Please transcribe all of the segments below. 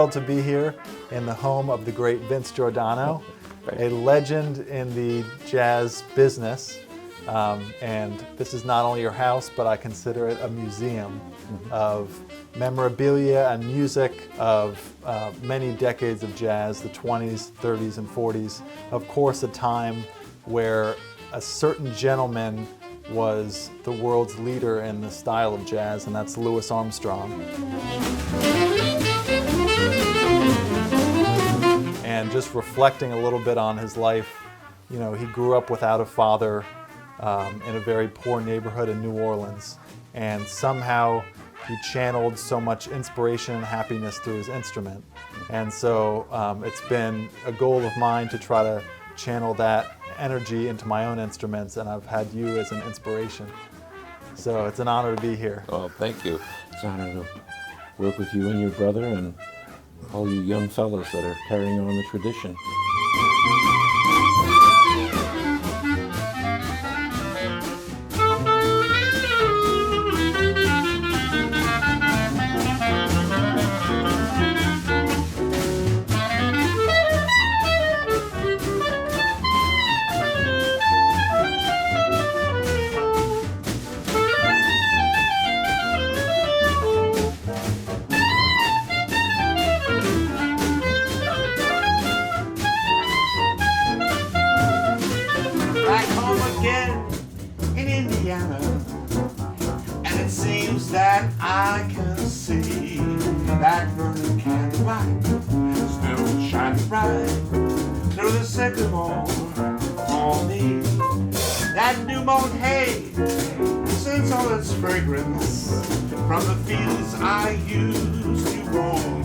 thrilled to be here in the home of the great Vince Giordano, a legend in the jazz business. And this is not only your house, but I consider it a museum of memorabilia and music of many decades of jazz, the 20s, 30s, and 40s. Of course, a time where a certain gentleman was the world's leader in the style of jazz, and that's Louis Armstrong. And just reflecting a little bit on his life, you know, he grew up without a father in a very poor neighborhood in New Orleans, and somehow he channeled so much inspiration and happiness through his instrument. And so it's been a goal of mine to try to channel that energy into my own instruments, and I've had you as an inspiration. So it's an honor to be here. Well, thank you. It's an honor to work with you and your brother and all you young fellows that are carrying on the tradition. Back home again in Indiana, and it seems that I can see that burning candlelight still shining bright through the sycamore on me. That new mown hay sends all its fragrance from the fields I used to roam.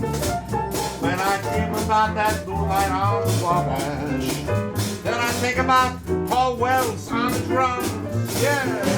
When I dream about that moonlight on the Wabash, then I think about Paul Wells on the drums, yeah.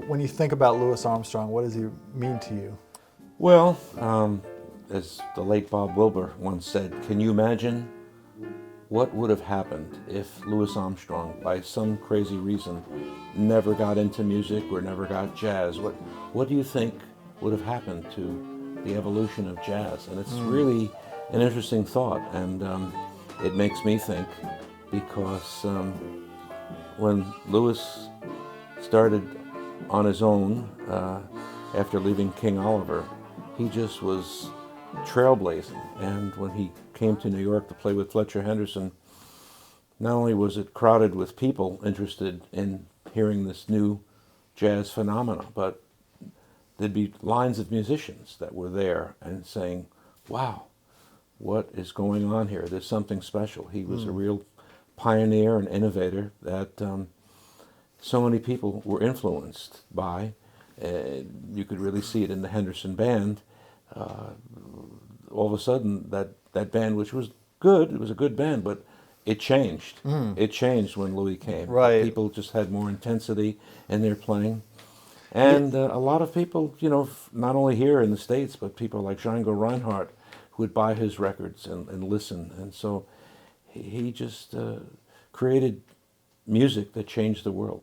When you think about Louis Armstrong, what does he mean to you? Well, as the late Bob Wilbur once said, can you imagine what would have happened if Louis Armstrong, by some crazy reason, never got into music or never got jazz? What do you think would have happened to the evolution of jazz? And it's really an interesting thought, and it makes me think, because when Louis started on his own after leaving King Oliver, he just was trailblazing. And when he came to New York to play with Fletcher Henderson, not only was it crowded with people interested in hearing this new jazz phenomena, but there'd be lines of musicians that were there and saying, wow, what is going on here? There's something special. He was a real pioneer and innovator that so many people were influenced by. You could really see it in the Henderson band. All of a sudden, that band, which was good, it was a good band, but it changed. It changed when Louis came. Right. People just had more intensity in their playing. And a lot of people, you know, not only here in the States, but people like Django Reinhardt, who would buy his records and listen. And so he just created music that changed the world.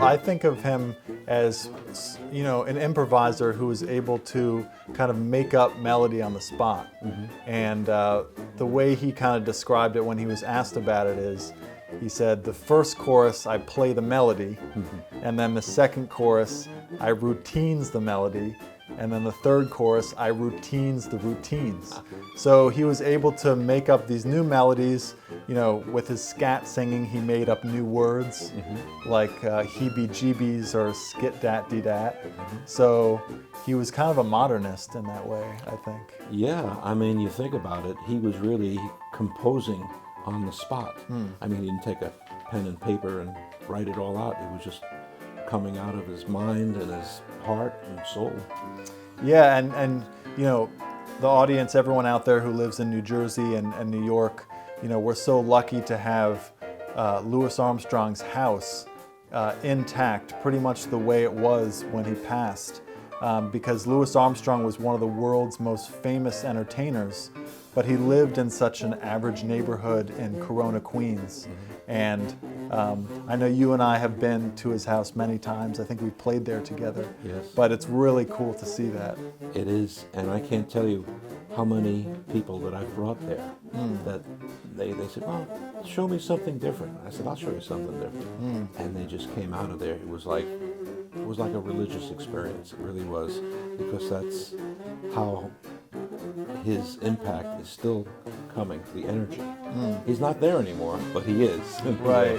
I think of him as, you know, an improviser who is able to kind of make up melody on the spot. And the way he kind of described it when he was asked about it is, he said, the first chorus I play the melody, and then the second chorus I routines the melody, and then the third chorus I routines the routines. So he was able to make up these new melodies. You know, with his scat singing, he made up new words like heebie-jeebies or skit-dat-dee-dat. So he was kind of a modernist in that way, I think. Yeah, I mean, you think about it, he was really composing on the spot. I mean, he didn't take a pen and paper and write it all out. It was just coming out of his mind and his heart and soul. Yeah, and you know, the audience, everyone out there who lives in New Jersey and New York, you know, we're so lucky to have Louis Armstrong's house intact, pretty much the way it was when he passed. Because Louis Armstrong was one of the world's most famous entertainers, but he lived in such an average neighborhood in Corona, Queens. And I know you and I have been to his house many times. I think we played there together. Yes. But it's really cool to see that. It is, and I can't tell you how many people that I've brought there that they said, well, show me something different. I said, I'll show you something different. And they just came out of there. It was like a religious experience. It really was, because that's how his impact is still coming, the energy. He's not there anymore, but he is. Right,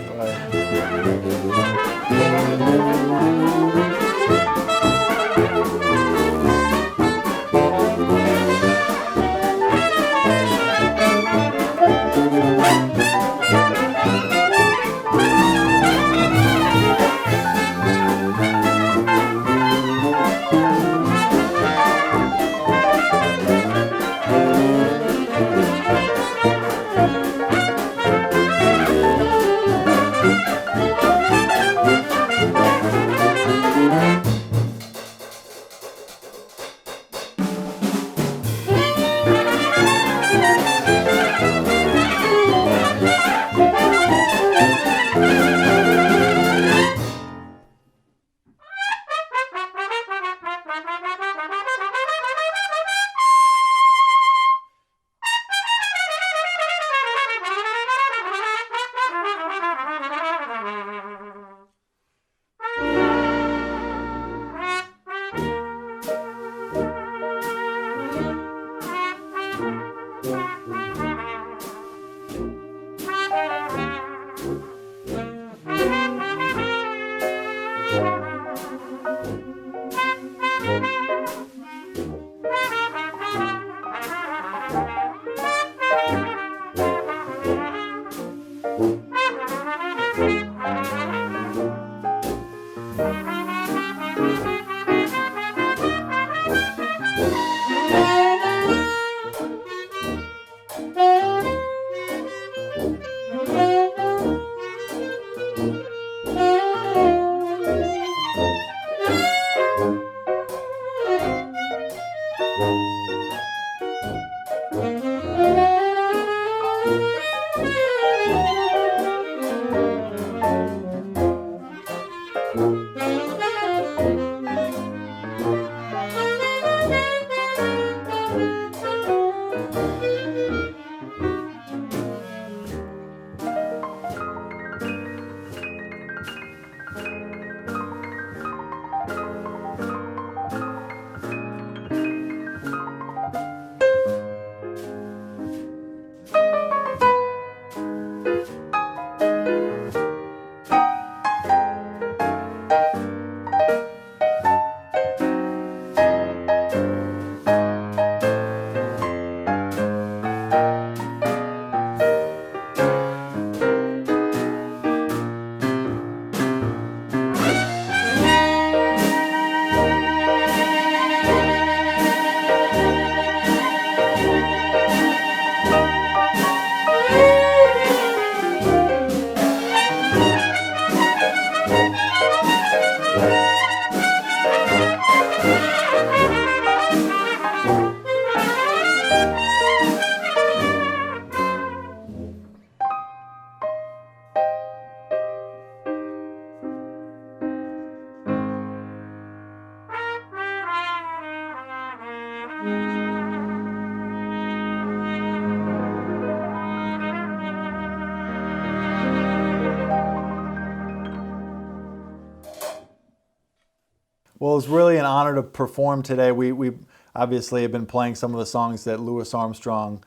Well, it's really an honor to perform today. We obviously have been playing some of the songs that Louis Armstrong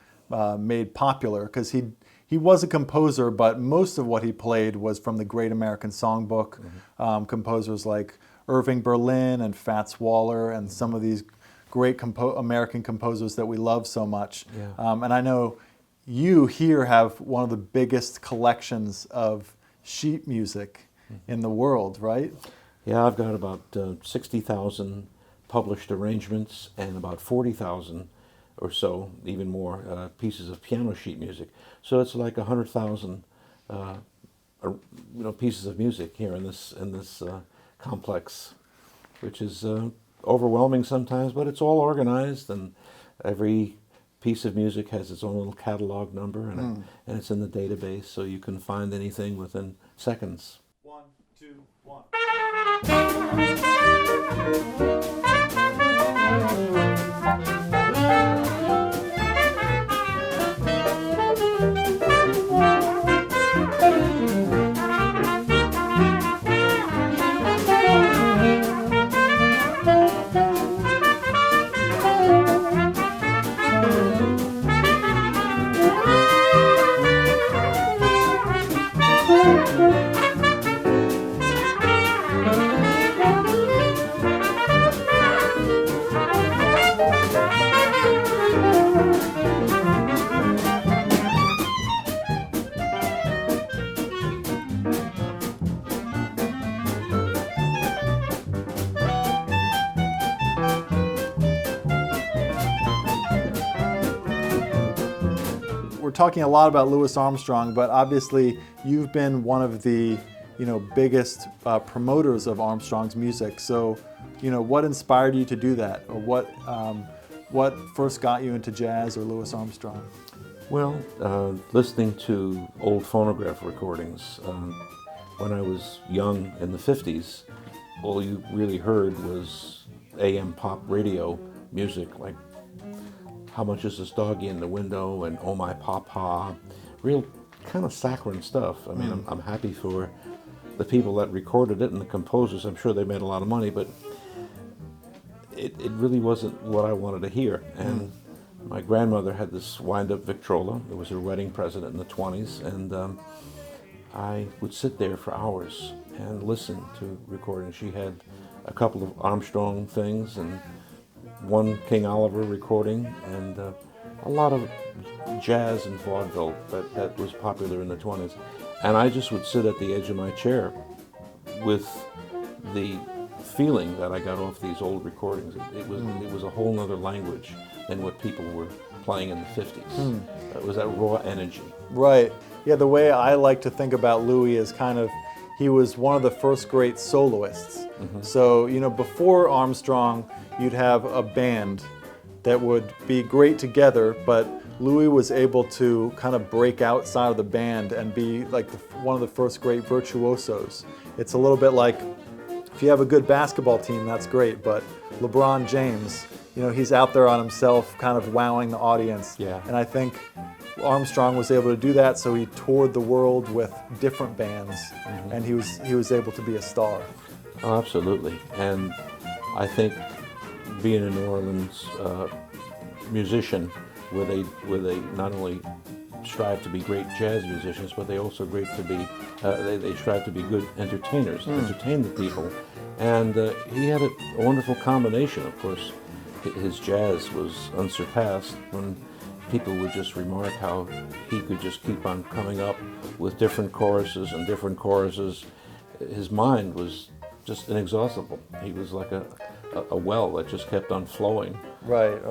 made popular, because he was a composer, but most of what he played was from the Great American Songbook. Composers like Irving Berlin and Fats Waller and some of these great American composers that we love so much. Yeah. And I know you here have one of the biggest collections of sheet music in the world, right? Yeah, I've got about 60,000 published arrangements and about 40,000 or so, even more, pieces of piano sheet music. So it's like 100,000 pieces of music here in this complex, which is overwhelming sometimes, but it's all organized, and every piece of music has its own little catalog number, and it's in the database, so you can find anything within seconds. 1, 2, 1. We're talking a lot about Louis Armstrong, but obviously you've been one of the biggest promoters of Armstrong's music. So, what inspired you to do that, or what first got you into jazz or Louis Armstrong? Well, listening to old phonograph recordings. When I was young in the 50s, all you really heard was AM pop radio music, like How Much Is This Doggy in the Window and Oh My Papa, real kind of saccharine stuff. I mean, I'm happy for the people that recorded it and the composers. I'm sure they made a lot of money, but it really wasn't what I wanted to hear. And my grandmother had this wind-up Victrola. It was her wedding present in the 20s, and I would sit there for hours and listen to recordings. She had a couple of Armstrong things and one King Oliver recording, and a lot of jazz and vaudeville that was popular in the 20s. And I just would sit at the edge of my chair with the feeling that I got off these old recordings. It was a whole nother language than what people were playing in the 50s. It was that raw energy. Right. Yeah, the way I like to think about Louis is he was one of the first great soloists. So, before Armstrong, you'd have a band that would be great together, but Louis was able to kind of break outside of the band and be like one of the first great virtuosos. It's a little bit like, if you have a good basketball team, that's great, but LeBron James, he's out there on himself, kind of wowing the audience. Yeah. And I think Armstrong was able to do that, so he toured the world with different bands, and he was able to be a star. Oh, absolutely. And I think being a New Orleans musician, where they not only strive to be great jazz musicians, but they also they strive to be good entertainers, entertain the people. And he had a wonderful combination. Of course, his jazz was unsurpassed when people would just remark how he could just keep on coming up with different choruses and different choruses. His mind was just inexhaustible. He was like a well that just kept on flowing. Right.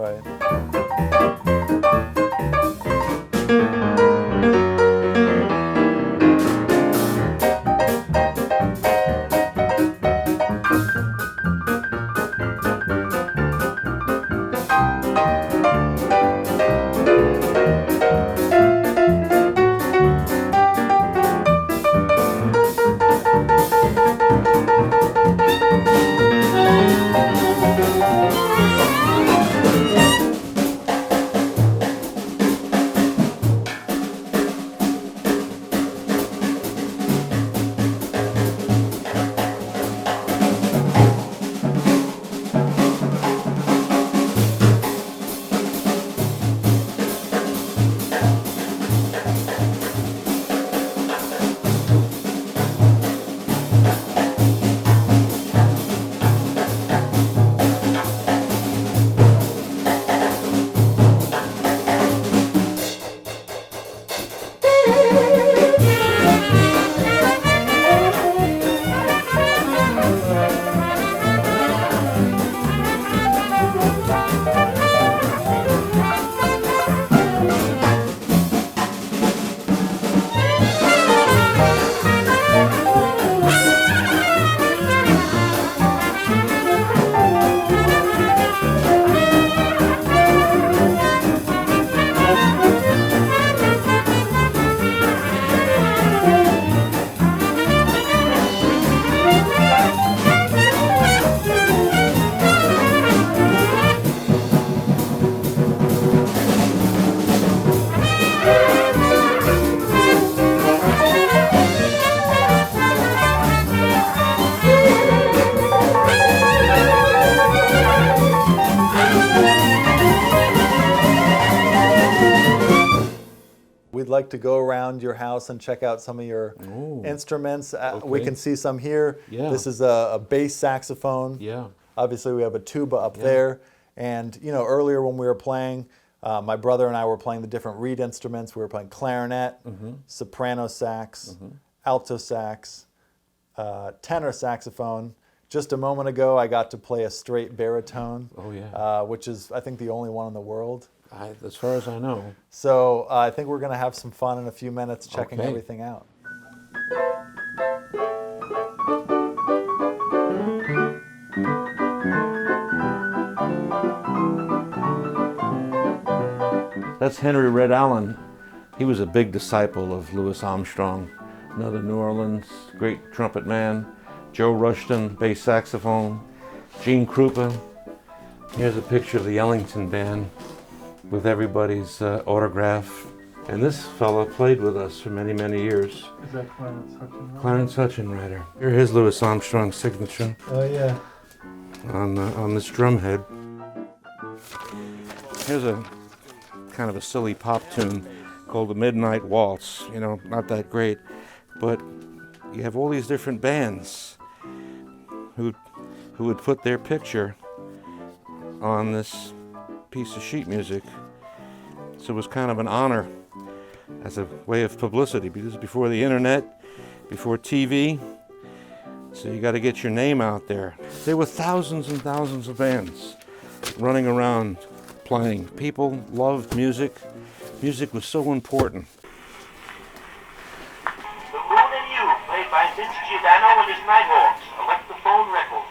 like to go around your house and check out some of your instruments, we can see some here. Yeah. This is a bass saxophone. Yeah. Obviously, we have a tuba up there. And, you know, earlier when we were playing, my brother and I were playing the different reed instruments. We were playing clarinet, soprano sax, alto sax, tenor saxophone. Just a moment ago, I got to play a straight baritone, which is, I think, the only one in the world. As far as I know. So I think we're going to have some fun in a few minutes checking everything out. That's Henry Red Allen. He was a big disciple of Louis Armstrong, another New Orleans great trumpet man. Joe Rushton, bass saxophone. Gene Krupa. Here's a picture of the Ellington Band with everybody's autograph. And this fellow played with us for many, many years. Is that Clarence Hutchinson? Clarence Hutchinson. Here's Louis Armstrong's signature. Oh, yeah. On this drum head. Here's a kind of a silly pop tune called the Midnight Waltz. You know, not that great, but you have all these different bands who would put their picture on this piece of sheet music. So it was kind of an honor as a way of publicity, because before the internet, before TV, so you got to get your name out there. There were thousands and thousands of bands running around playing. People loved music. Music was so important. The Moon and You, played by Vince Giordano and his Nighthawks, electrophone record.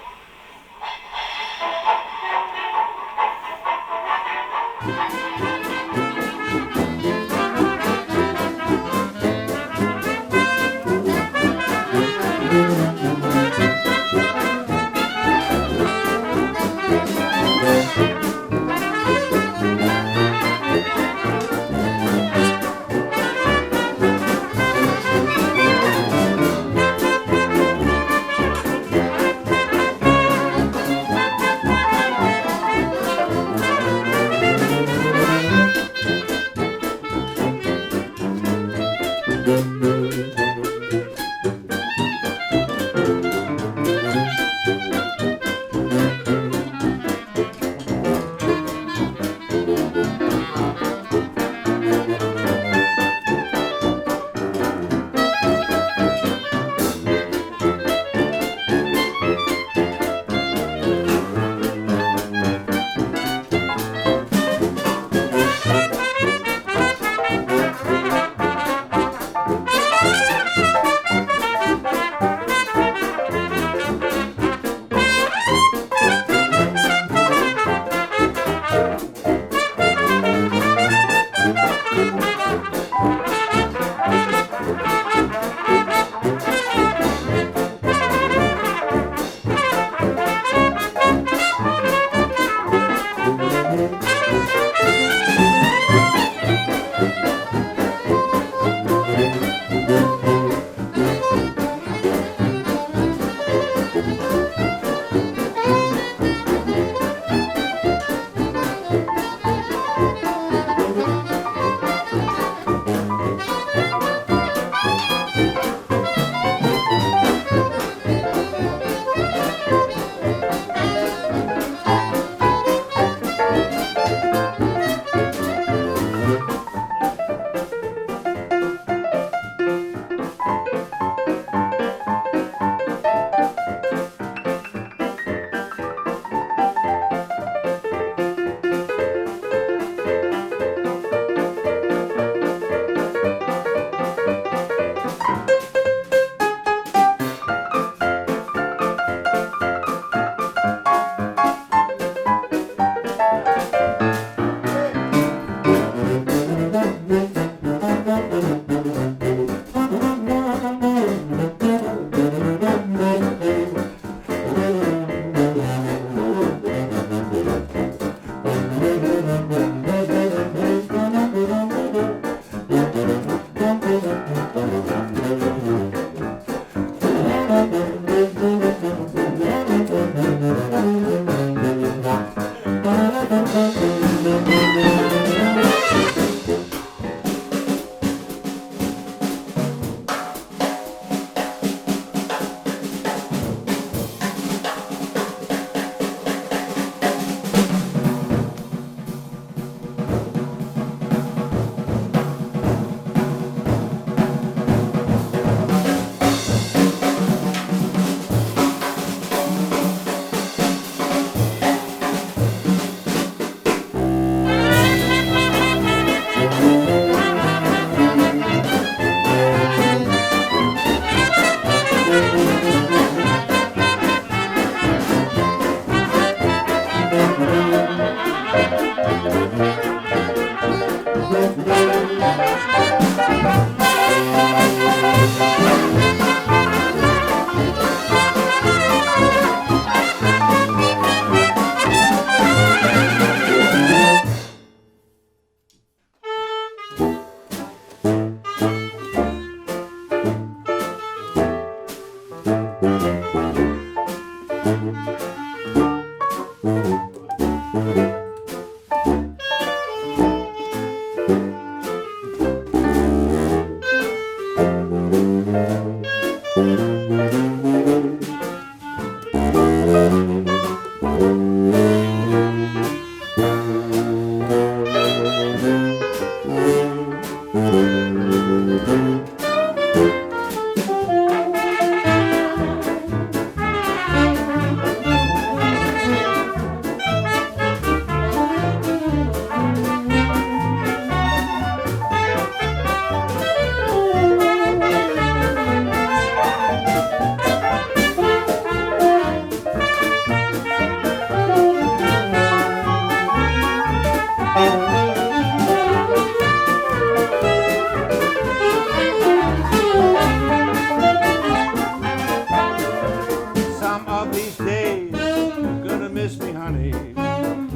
Some of these days you're gonna miss me, honey.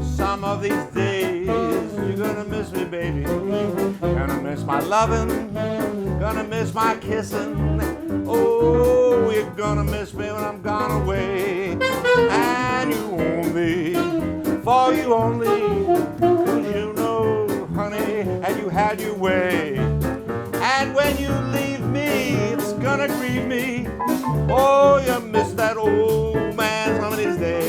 Some of these days you're gonna miss me, baby. Gonna miss my loving, gonna miss my kissing. Oh, you're gonna miss me when I'm gone away. And you won't be, for you only, 'cause you know, honey, and you had your way. And when you leave me, it's gonna grieve me. Oh, you miss that old man some of these days.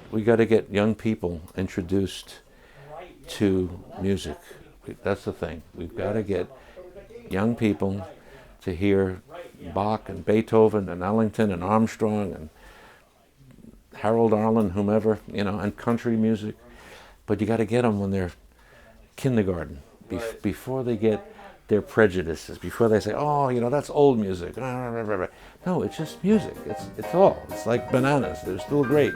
We got to get young people introduced to music. That's the thing. We've got to get young people to hear Bach and Beethoven and Ellington and Armstrong and Harold Arlen, whomever, you know, and country music. But you got to get them when they're kindergarten, before they get their prejudices, before they say, oh, you know, that's old music. No, it's just music. It's all. It's like bananas. They're still great.